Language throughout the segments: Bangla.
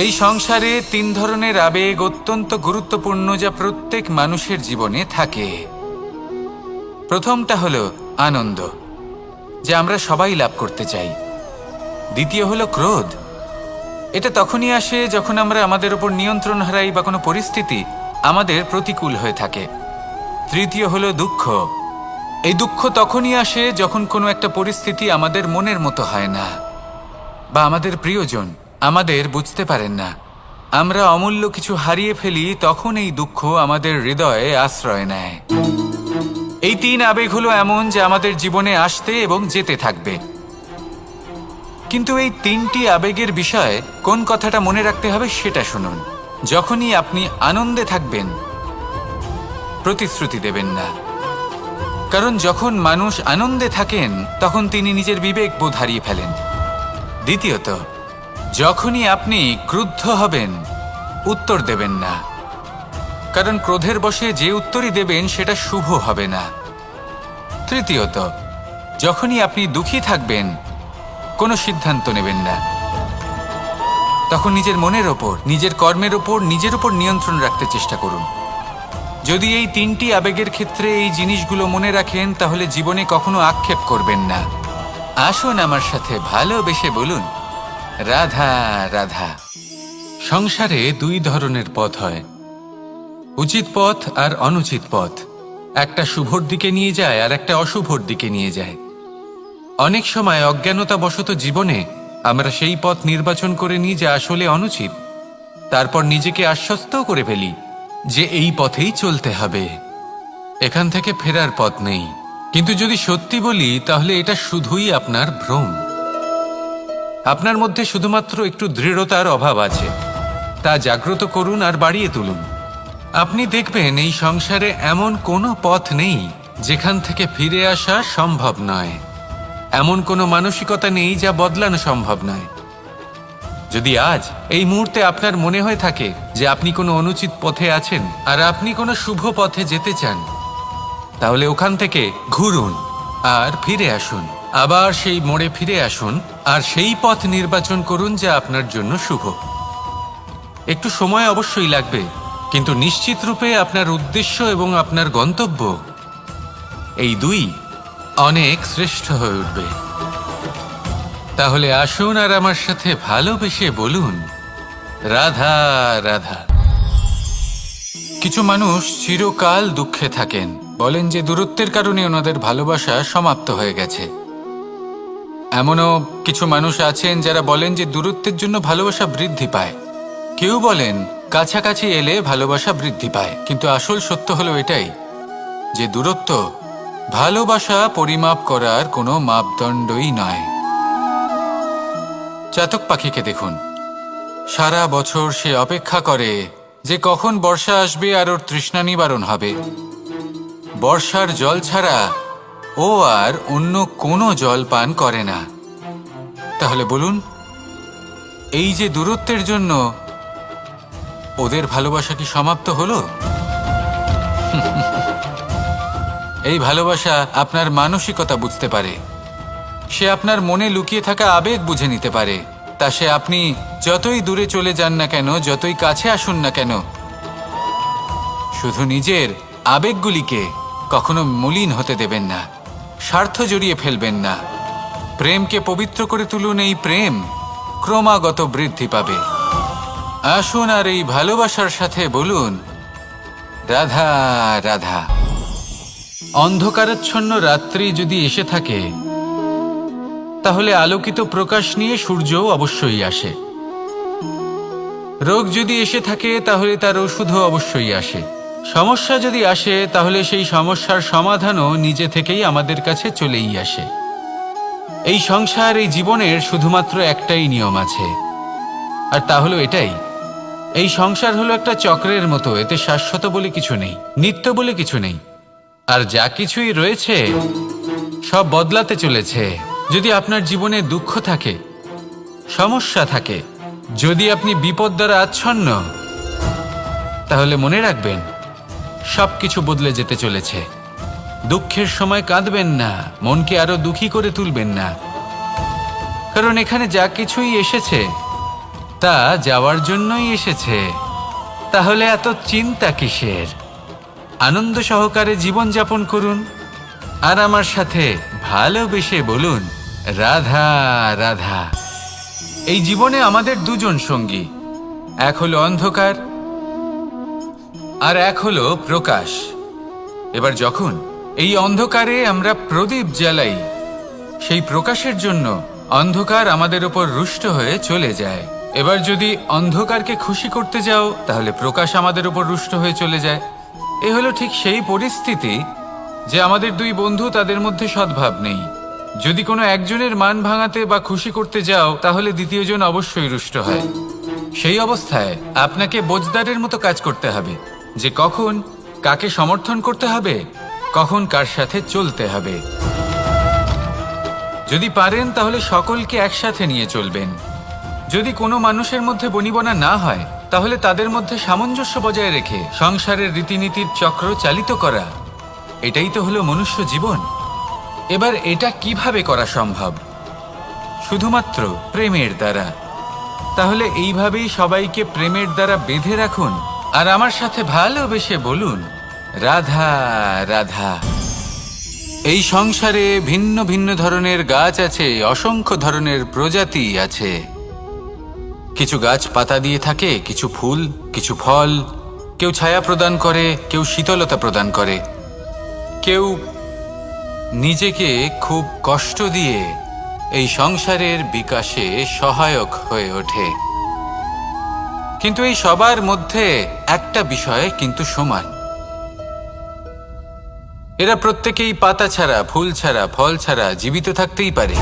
এই সংসারে তিন ধরনের আবেগ অত্যন্ত গুরুত্বপূর্ণ, যা প্রত্যেক মানুষের জীবনে থাকে। প্রথমটা হলো আনন্দ, যা আমরা সবাই লাভ করতে চাই। দ্বিতীয় হলো ক্রোধ। এটা তখনই আসে যখন আমরা আমাদের উপর নিয়ন্ত্রণ হারাই বা কোনো পরিস্থিতি আমাদের প্রতিকূল হয়ে থাকে। তৃতীয় হলো দুঃখ। এই দুঃখ তখনই আসে যখন কোনো একটা পরিস্থিতি আমাদের মনের মতো হয় না, বা আমাদের প্রিয়জন আমাদের বুঝতে পারেন না, আমরা অমূল্য কিছু হারিয়ে ফেলি। তখন এই দুঃখ আমাদের হৃদয়ে আশ্রয় নেয়। এই তিন আবেগ হলো এমন যে আমাদের জীবনে আসতে এবং যেতে থাকবে। কিন্তু এই তিনটি আবেগের বিষয়ে কোন কথাটা মনে রাখতে হবে সেটা শুনুন। যখনই আপনি আনন্দে থাকবেন, প্রতিশ্রুতি দেবেন না, কারণ যখন মানুষ আনন্দে থাকেন তখন তিনি নিজের বিবেক বোধ হারিয়ে ফেলেন। দ্বিতীয়ত, যখনই আপনি ক্রুদ্ধ হবেন, উত্তর দেবেন না, কারণ ক্রোধের বশে যে উত্তরই দেবেন সেটা শুভ হবে না। তৃতীয়ত, যখনই আপনি দুঃখী থাকবেন, কোনো সিদ্ধান্ত নেবেন না। তখন নিজের মনের ওপর, নিজের কর্মের ওপর, নিজের ওপর নিয়ন্ত্রণ রাখতে চেষ্টা করুন। যদি এই তিনটি আবেগের ক্ষেত্রে এই জিনিসগুলো মনে রাখেন, তাহলে জীবনে কখনো আক্ষেপ করবেন না। আসুন আমার সাথে ভালোবেসে বলুন, রাধা রাধা। সংসারে দুই ধরনের পথ হয়, উচিত পথ আর অনুচিত পথ। একটা শুভর দিকে নিয়ে যায় আর একটা অশুভর দিকে নিয়ে যায়। অনেক সময় অজ্ঞানতাবশত জীবনে আমরা সেই পথ নির্বাচন করে নিই যা আসলে অনুচিত। তারপর নিজেকে আশ্বস্তও করে ফেলি যে এই পথেই চলতে হবে, এখান থেকে ফেরার পথ নেই। কিন্তু যদি সত্যি বলি, তাহলে এটা শুধুই আপনার ভ্রম। আপনার মধ্যে শুধুমাত্র একটু দৃঢ়তার অভাব আছে। তা জাগ্রত করুন আর বাড়িয়ে তুলুন। আপনি দেখবেন এই সংসারে এমন কোনো পথ নেই যেখান থেকে ফিরে আসা সম্ভব নয়। এমন কোনো মানসিকতা নেই যা বদলানো সম্ভব নয়। যদি আজ এই মুহূর্তে আপনার মনে হয়ে থাকে যে আপনি কোনো অনুচিত পথে আছেন আর আপনি কোনো শুভ পথে যেতে চান, তাহলে ওখান থেকে ঘুরুন আর ফিরে আসুন। আবার সেই মোড়ে ফিরে আসুন আর সেই পথ নির্বাচন করুন যা আপনার জন্য শুভ। একটু সময় অবশ্যই লাগবে, কিন্তু নিশ্চিত রূপে আপনার উদ্দেশ্য এবং আপনার গন্তব্য এই দুই অনেক শ্রেষ্ঠ হয়ে উঠবে। তাহলে আসুন আর আমার সাথে ভালোবেসে বলুন, রাধা রাধা। কিছু মানুষ চিরকাল দুঃখে থাকেন, বলেন যে দূরত্বের কারণে ওনাদের ভালোবাসা সমাপ্ত হয়ে গেছে। এমনও কিছু মানুষ আছেন যারা বলেন যে দূরত্বের জন্য ভালোবাসা বৃদ্ধি পায়। কেউ বলেন কাছাকাছি এলে ভালোবাসা বৃদ্ধি পায়। কিন্তু আসল সত্য হলো এটাই যে দূরত্ব ভালোবাসা পরিমাপ করার কোনো মাপদণ্ডই নয়। চাতক পাখিকে দেখুন, সারা বছর সে অপেক্ষা করে যে কখন বর্ষা আসবে আর ওর তৃষ্ণা নিবারণ হবে। বর্ষার জল ছাড়া ও আর অন্য কোনো জল পান করে না। তাহলে বলুন, এই যে দূরত্বের জন্য ওদের ভালোবাসা কি সমাপ্ত হলো? এই ভালোবাসা আপনার মানসিকতা বুঝতে পারে। সে আপনার মনে লুকিয়ে থাকা আবেগ বুঝে নিতে পারে। তা সে আপনি যতই দূরে চলে যান না কেন, যতই কাছে আসুন না কেন, শুধু নিজের আবেগগুলিকে কখনো মলিন হতে দেবেন না, স্বার্থ জড়িয়ে ফেলবেন না। প্রেমকে পবিত্র করে তুলুন। এই প্রেম ক্রমাগত বৃদ্ধি পাবে। আসুন আর এই ভালোবাসার সাথে বলুন, রাধা রাধা। অন্ধকারাচ্ছন্ন রাত্রি যদি এসে থাকে, তাহলে আলোকিত প্রকাশ নিয়ে সূর্যও অবশ্যই আসে। রোগ যদি এসে থাকে, তাহলে তার ওষুধও অবশ্যই আসে। সমস্যা যদি আসে, তাহলে সেই সমস্যার সমাধানও নিজে থেকেই আমাদের কাছে চলেই আসে। এই সংসার, এই জীবনের শুধুমাত্র একটাই নিয়ম আছে, আর তা হলো এটাই, এই সংসার হলো একটা চক্রের মতো। এতে শাশ্বত বলে কিছু নেই, নিত্য বলে কিছু নেই। আর যা কিছুই রয়েছে সব বদলাতে চলেছে। যদি আপনার জীবনে দুঃখ থাকে, সমস্যা থাকে, যদি আপনি বিপদ দ্বারা আচ্ছন্ন, তাহলে মনে রাখবেন সবকিছু বদলে যেতে চলেছে। দুঃখের সময় কাঁদবেন না, মনকে আরো দুঃখী করে তুলবেন না, কারণ এখানে যা কিছুই এসেছে তা যাওয়ার জন্যই এসেছে। তাহলে এত চিন্তা কিসের? আনন্দ সহকারে জীবনযাপন করুন আর আমার সাথে ভালোবেসে বলুন, রাধা রাধা। এই জীবনে আমাদের দুজন সঙ্গী, এক হলো অন্ধকার আর এক হলো প্রকাশ। এবার যখন এই অন্ধকারে আমরা প্রদীপ জ্বালাই, সেই প্রকাশের জন্য অন্ধকার আমাদের উপর রুষ্ট হয়ে চলে যায়। এবার যদি অন্ধকারকে খুশি করতে যাও, তাহলে প্রকাশ আমাদের উপর রুষ্ট হয়ে চলে যায়। এ হলো ঠিক সেই পরিস্থিতি যে আমাদের দুই বন্ধু, তাদের মধ্যে সদ্ভাব নেই। যদি কোনো একজনের মান ভাঙাতে বা খুশি করতে যাও, তাহলে দ্বিতীয়জন অবশ্যই রুষ্ট হয়। সেই অবস্থায় আপনাকে বোঝদারের মতো কাজ করতে হবে, যে কখন কাকে সমর্থন করতে হবে, কখন কার সাথে চলতে হবে। যদি পারেন তাহলে সকলকে একসাথে নিয়ে চলবেন। যদি কোনো মানুষের মধ্যে বনিবনা না হয়, তাহলে তাদের মধ্যে সামঞ্জস্য বজায় রেখে সংসারের রীতিনীতির চক্র চালিত করা, এটাই তো হলো মনুষ্য জীবন। এবার এটা কিভাবে করা সম্ভব? শুধুমাত্র প্রেমের দ্বারা। তাহলে এইভাবেই সবাইকে প্রেমের দ্বারা বেঁধে রাখুন আর আমার সাথে ভালোবেসে বলুন, রাধা রাধা। এই সংসারে ভিন্ন ভিন্ন ধরনের গাছ আছে, অসংখ্য ধরনের প্রজাতি আছে। কিছু গাছ পাতা দিয়ে থাকে, কিছু ফুল, কিছু ফল। কেউ ছায়া প্রদান করে, কেউ শীতলতা প্রদান করে, কেউ নিজেকে খুব কষ্ট দিয়ে এই সংসারের বিকাশে সহায়ক হয়ে ওঠে। কিন্তু এই সবার মধ্যে একটা বিষয় কিন্তু সমান, এরা প্রত্যেকেই পাতা ছাড়া, ফুল ছাড়া, ফল ছাড়া জীবিত থাকতেই পারে,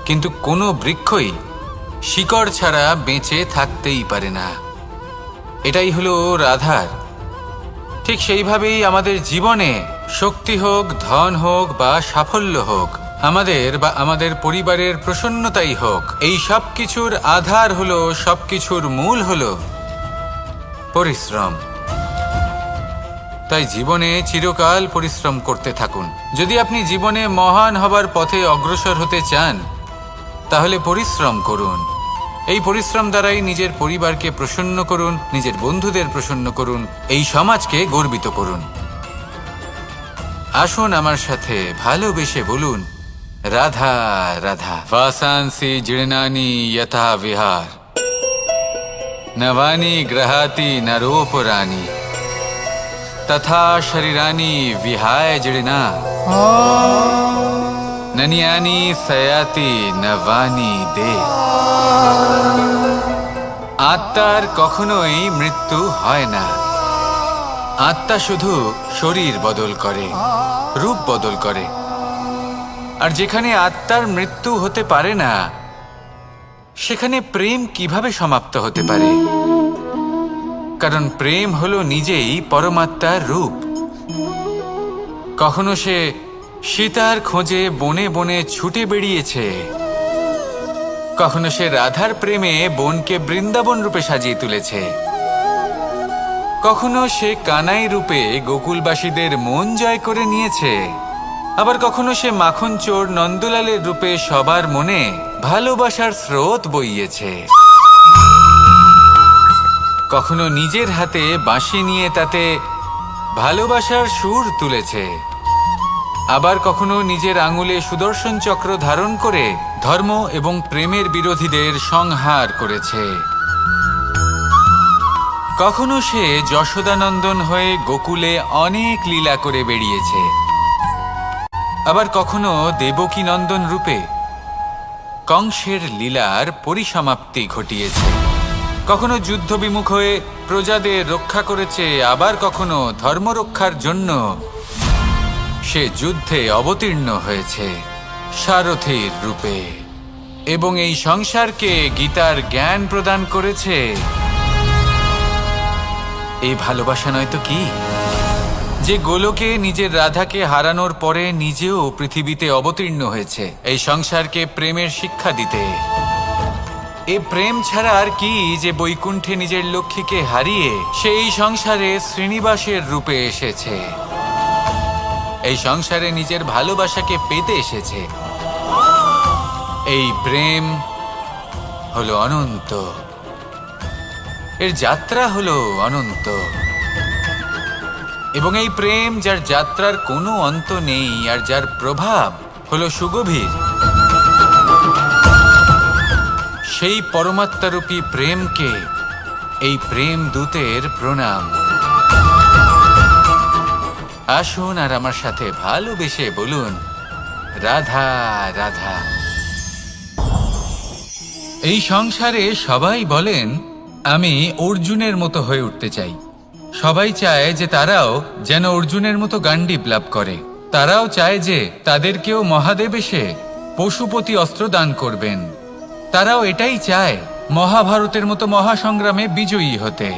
কিন্তু কোনো বৃক্ষই শিকড় ছাড়া বেঁচে থাকতেই পারে না। এটাই হলো রাধার। ঠিক সেইভাবেই আমাদের জীবনে শক্তি হোক, ধন হোক বা সাফল্য হোক, আমাদের বা আমাদের পরিবারের প্রসন্নতাই হোক, এই সব কিছুর আধার হলো, সব কিছুর মূল হলো পরিশ্রম। তাই জীবনে চিরকাল পরিশ্রম করতে থাকুন। যদি আপনি জীবনে মহান হবার পথে অগ্রসর হতে চান, তাহলে পরিশ্রম করুন। এই পরিশ্রম দ্বারাই নিজের পরিবারকে প্রসন্ন করুন, নিজের বন্ধুদের প্রসন্ন করুন, এই সমাজকে গর্বিত করুন। আসুন আমার সাথে ভালোবেসে বলুন, রাধা রাধা। বাসাংসি জীর্ণানি যথা বিহার, নবানি গ্রহাতি নরোপরানি, তথা শরীরানি বিহায় জীর্ণা, ননিয়ানি সয়াতি নবানি দে। আত্মার কখনোই মৃত্যু হয় না। আত্মা শুধু শরীর বদল করে, রূপ বদল করে। আর যেখানে আত্মার মৃত্যু হতে পারে না, সেখানে প্রেম কিভাবে সমাপ্ত হতে পারে? কারণ প্রেম হলো নিজেই পরমাত্মার রূপ। কখনো সে সীতার খোঁজে বনে বনে ছুটে বেরিয়েছে, কখনো সে রাধার প্রেমে বনকে বৃন্দাবন রূপে সাজিয়ে তুলেছে, কখনো সে কানাই রূপে গোকুলবাসীদের মন জয় করে নিয়েছে, আবার কখনো সে মাখন চোর নন্দলালের রূপে সবার মনে ভালোবাসার স্রোত বইয়েছে। কখনো নিজের হাতে বাঁশি নিয়ে তাতে ভালোবাসার সুর তুলেছে, আবার কখনো নিজের আঙুলে সুদর্শন চক্র ধারণ করে ধর্ম এবং প্রেমের বিরোধীদের সংহার করেছে। কখনো সে যশোদানন্দন হয়ে গোকুলে অনেক লীলা করে বেরিয়েছে, আবার কখনো দেবকী নন্দন রূপে কংসের লীলার পরিসমাপ্তি ঘটিয়েছে। কখনো যুদ্ধ বিমুখ হয়ে প্রজাদের রক্ষা করেছে, আবার কখনো ধর্ম রক্ষার জন্য সে যুদ্ধে অবতীর্ণ হয়েছে সারথীর রূপে, এবং এই সংসারকে গীতার জ্ঞান প্রদান করেছে। এই ভালোবাসা নয় তো কি, যে গোলকে নিজের রাধাকে হারানোর পরে নিজেও পৃথিবীতে অবতীর্ণ হয়েছে এই সংসারকে প্রেমের শিক্ষা দিতে। এ প্রেম ছাড়া আর কি, যে বৈকুণ্ঠে নিজের লক্ষ্মীকে হারিয়ে সেই সংসারে শ্রীনিবাসের রূপে এসেছে, এই সংসারে নিজের ভালোবাসাকে পেতে এসেছে। এই প্রেম হলো অনন্ত, এর যাত্রা হলো অনন্ত, এবং এই প্রেম যার যাত্রার কোনো অন্ত নেই আর যার প্রভাব হলো সুগভীর, সেই পরমাত্মারূপী প্রেমকে এই প্রেম দূতের প্রণাম। আসুন আর আমার সাথে ভালোবেসে বলুন, রাধা রাধা। এই সংসারে সবাই বলেন, আমি অর্জুনের মতো হয়ে উঠতে চাই। সবাই চায় যে তারাও যেন অর্জুনের মতো গান্ডীব লাভ করে। তারাও চায় যে তাদেরকেও মহাদেব এসে পশুপতি অস্ত্র দান করবেন। তারাও এটাই চায় মহাভারতের মতো মহাসংগ্রামে বিজয়ী হতে।